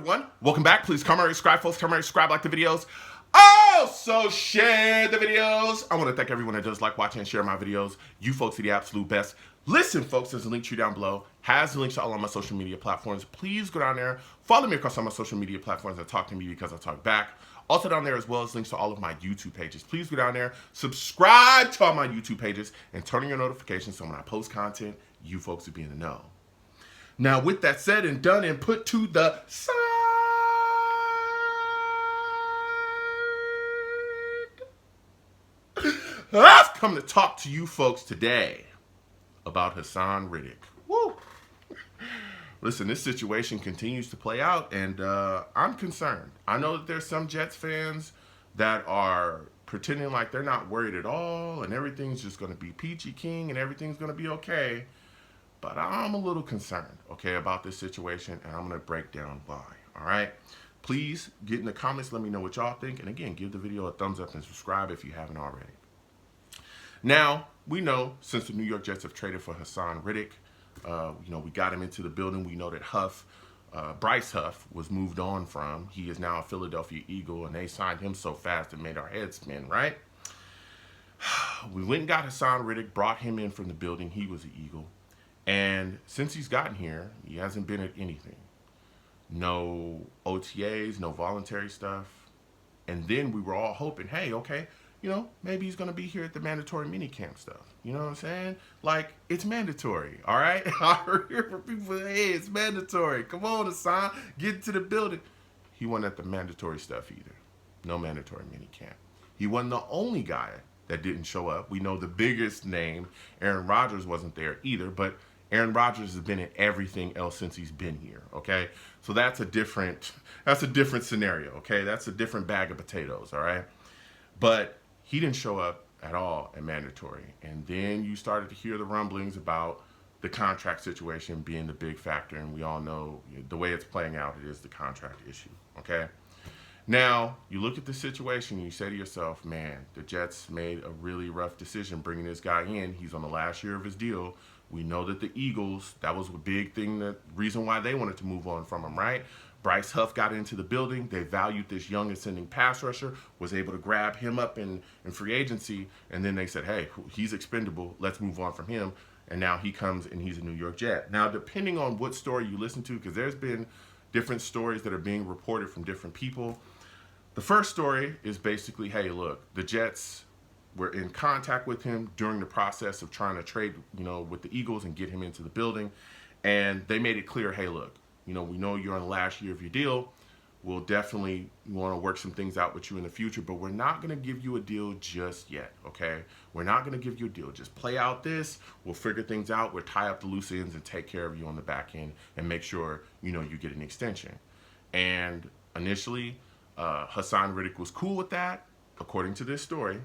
everyone? Welcome back. Please comment, subscribe, folks. Comment, subscribe, like the videos. Also, share the videos. I want to thank everyone that does like, watch, and share my videos. You folks are the absolute best. Listen, folks, there's a link tree down below. Has the links to all of my social media platforms. Please go down there. Follow me across all my social media platforms and talk to me because I talk back. Also down there as well as links to all of my YouTube pages. Please go down there, subscribe to all my YouTube pages, and turn on your notifications so when I post content, you folks will be in the know. Now, with that said and done and put to the side, I've come to talk to you folks today about Haason Reddick. Woo! Listen, this situation continues to play out, and I'm concerned. I know that there's some Jets fans that are pretending like they're not worried at all, and everything's just going to be peachy king, and everything's going to be okay. But I'm a little concerned, okay, about this situation, and I'm going to break down why, all right? Please get in the comments, let me know what y'all think, and again, give the video a thumbs up and subscribe if you haven't already. Now, we know since the New York Jets have traded for Haason Reddick, we got him into the building. We know that Bryce Huff was moved on from. He is now a Philadelphia Eagle, and they signed him so fast it made our heads spin, right? We went and got Haason Reddick, brought him in from the building. He was an Eagle. And since he's gotten here, he hasn't been at anything. No OTAs, no voluntary stuff. And then we were all hoping, hey, okay, maybe he's going to be here at the mandatory minicamp stuff. You know what I'm saying? Like, it's mandatory, all right? I heard from people, hey, it's mandatory. Come on, Haason, get into the building. He wasn't at the mandatory stuff either. No mandatory minicamp. He wasn't the only guy that didn't show up. We know the biggest name, Aaron Rodgers, wasn't there either, but Aaron Rodgers has been in everything else since he's been here, okay? So that's a different scenario, okay? That's a different bag of potatoes, all right? But he didn't show up at all at mandatory. And then you started to hear the rumblings about the contract situation being the big factor, and we all know the way it's playing out, it is the contract issue, okay? Now, you look at the situation and you say to yourself, man, the Jets made a really rough decision bringing this guy in. He's on the last year of his deal. We know that the Eagles, that was a big thing, the reason why they wanted to move on from him, right? Bryce Huff got into the building. They valued this young ascending pass rusher, was able to grab him up in free agency, and then they said, hey, he's expendable. Let's move on from him. And now he comes and he's a New York Jet. Now, depending on what story you listen to, because there's been different stories that are being reported from different people. The first story is basically, hey, look, the Jets were in contact with him during the process of trying to trade, with the Eagles and get him into the building. And they made it clear, hey, look, we know you're on the last year of your deal. We'll definitely want to work some things out with you in the future, but we're not going to give you a deal just yet, okay? We're not going to give you a deal. Just play out this. We'll figure things out. We'll tie up the loose ends and take care of you on the back end and make sure, you get an extension. And initially, Haason Reddick was cool with that, according to this story.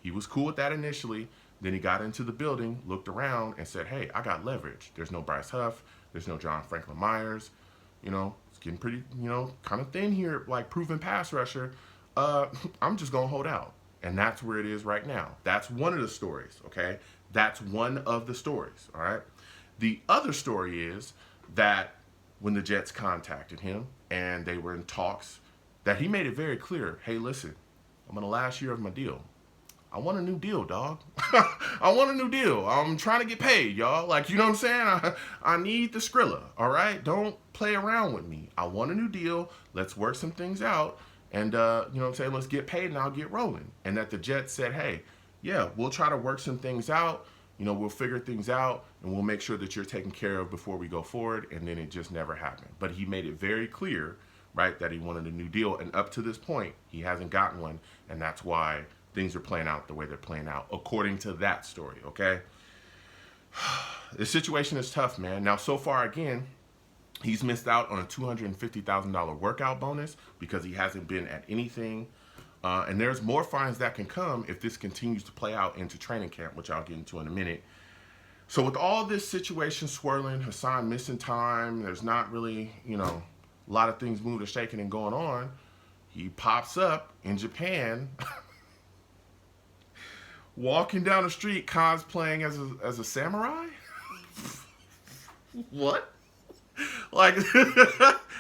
He was cool with that initially. Then he got into the building, looked around, and said, hey, I got leverage. There's no Bryce Huff. There's no John Franklin Myers. It's getting pretty, kind of thin here, like proven pass rusher. I'm just going to hold out. And that's where it is right now. That's one of the stories, okay? That's one of the stories, all right? The other story is that when the Jets contacted him and they were in talks, that he made it very clear, hey, listen, I'm on the last year of my deal. I want a new deal, dog. I want a new deal. I'm trying to get paid, y'all. Like, you know what I'm saying? I need the Skrilla, all right? Don't play around with me. I want a new deal. Let's work some things out. And, let's get paid and I'll get rolling. And that the Jets said, hey, yeah, we'll try to work some things out. We'll figure things out and we'll make sure that you're taken care of before we go forward. And then it just never happened. But he made it very clear, right, that he wanted a new deal. And up to this point, he hasn't gotten one. And that's why things are playing out the way they're playing out, according to that story, okay? The situation is tough, man. Now, so far, again, he's missed out on a $250,000 workout bonus because he hasn't been at anything. And there's more fines that can come if this continues to play out into training camp, which I'll get into in a minute. So with all this situation swirling, Haason missing time, there's not really, a lot of things moving and shaking and going on. He pops up in Japan walking down the street cosplaying as a samurai? What? Like,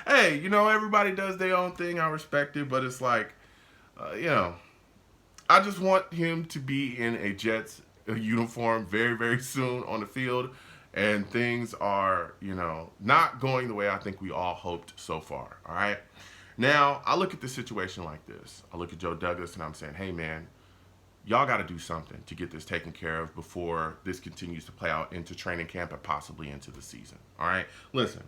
hey, everybody does their own thing. I respect it, but it's like, you know, I just want him to be in a Jets uniform very, very soon on the field. And things are, not going the way I think we all hoped so far. All right. Now, I look at the situation like this. I look at Joe Douglas and I'm saying, hey, man, y'all got to do something to get this taken care of before this continues to play out into training camp and possibly into the season. All right. Listen,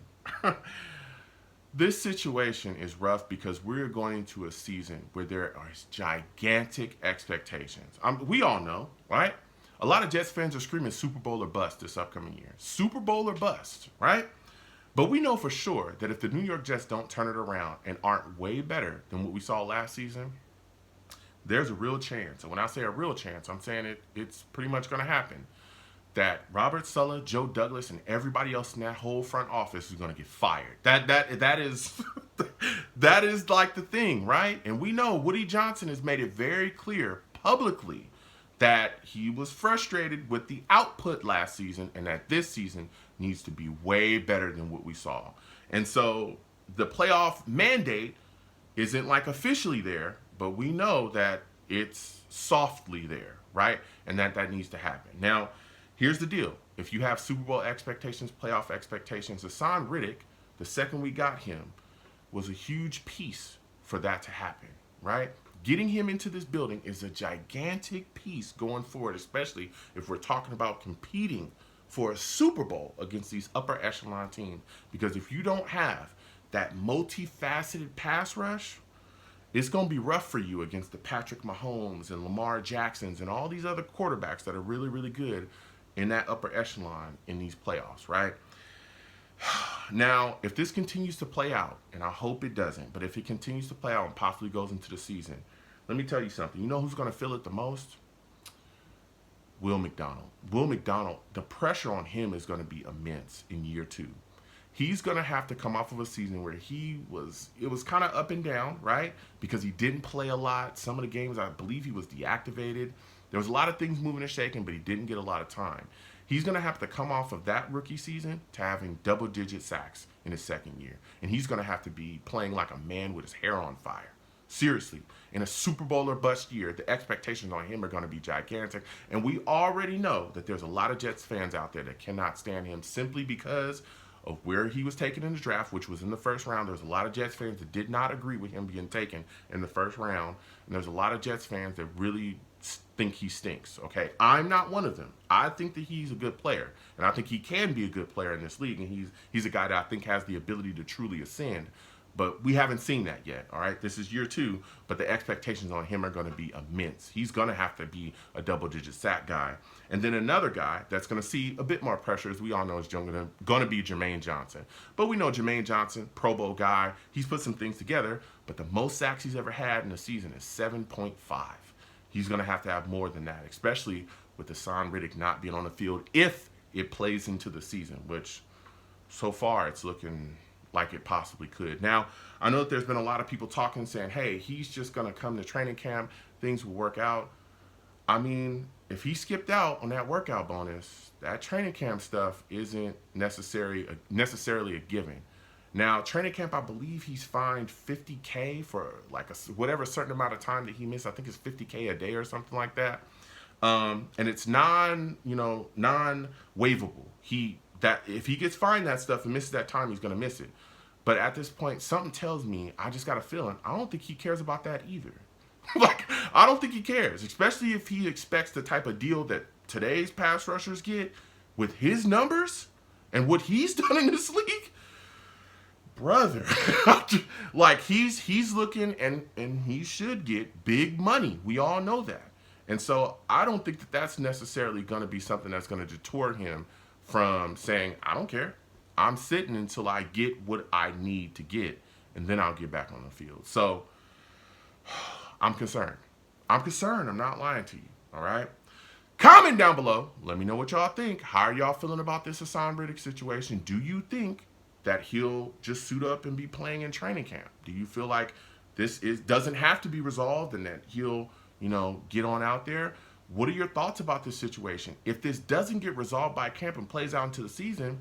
this situation is rough because we're going into a season where there are gigantic expectations. We all know, right? A lot of Jets fans are screaming Super Bowl or bust this upcoming year. Super Bowl or bust, right? But we know for sure that if the New York Jets don't turn it around and aren't way better than what we saw last season, there's a real chance. And when I say a real chance, I'm saying it's pretty much going to happen, that Robert Saleh, Joe Douglas, and everybody else in that whole front office is going to get fired. That is that is like the thing, right? And we know Woody Johnson has made it very clear publicly that he was frustrated with the output last season and that this season needs to be way better than what we saw. And so the playoff mandate isn't like officially there, but we know that it's softly there, right? And that needs to happen. Now, here's the deal. If you have Super Bowl expectations, playoff expectations, Haason Reddick, the second we got him, was a huge piece for that to happen, right? Getting him into this building is a gigantic piece going forward, especially if we're talking about competing for a Super Bowl against these upper echelon teams. Because if you don't have that multifaceted pass rush, it's going to be rough for you against the Patrick Mahomes and Lamar Jacksons and all these other quarterbacks that are really, really good in that upper echelon in these playoffs, right? Now, if this continues to play out, and I hope it doesn't, but if it continues to play out and possibly goes into the season, let me tell you something. You know who's going to feel it the most? Will McDonald. Will McDonald, the pressure on him is going to be immense in year 2. He's going to have to come off of a season where it was kind of up and down, right? Because he didn't play a lot. Some of the games, I believe he was deactivated. There was a lot of things moving and shaking, but he didn't get a lot of time. He's going to have to come off of that rookie season to having double-digit sacks in his second year. And he's going to have to be playing like a man with his hair on fire. Seriously. In a Super Bowl or bust year, the expectations on him are going to be gigantic. And we already know that there's a lot of Jets fans out there that cannot stand him simply because of where he was taken in the draft, which was in the first round. There's a lot of Jets fans that did not agree with him being taken in the first round. And there's a lot of Jets fans that really think he stinks, okay? I'm not one of them. I think that he's a good player, and I think he can be a good player in this league, and he's a guy that I think has the ability to truly ascend, but we haven't seen that yet, all right? This is year 2, but the expectations on him are going to be immense. He's going to have to be a double-digit sack guy. And then another guy that's going to see a bit more pressure, as we all know, is going to be Jermaine Johnson. But we know Jermaine Johnson, Pro Bowl guy, he's put some things together, but the most sacks he's ever had in a season is 7.5. He's going to have more than that, especially with Haason Reddick not being on the field if it plays into the season, which so far it's looking like it possibly could. Now, I know that there's been a lot of people talking, saying, hey, he's just going to come to training camp, things will work out. I mean, if he skipped out on that workout bonus, that training camp stuff isn't necessarily a given. Now, training camp, I believe he's fined $50K for like whatever certain amount of time that he missed. I think it's $50K a day or something like that. And it's non-waivable. If he gets fined that stuff and misses that time, he's going to miss it. But at this point, something tells me, I just got a feeling, I don't think he cares about that either. I don't think he cares, especially if he expects the type of deal that today's pass rushers get with his numbers and what he's done in this league. Brother, like he's looking and he should get big money. We all know that. And so I don't think that that's necessarily going to be something that's going to deter him from saying, I don't care. I'm sitting until I get what I need to get, and then I'll get back on the field. So I'm concerned. I'm not lying to you, all right? Comment down below. Let me know what y'all think. How are y'all feeling about this Haason Reddick situation? Do you think that he'll just suit up and be playing in training camp? Do you feel like this doesn't have to be resolved and that he'll, get on out there? What are your thoughts about this situation? If this doesn't get resolved by camp and plays out into the season,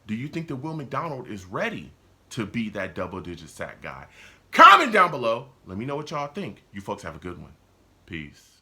Do you think that Will McDonald is ready to be that double-digit sack guy? Comment down below. Let me know what y'all think. You folks have a good one. Peace.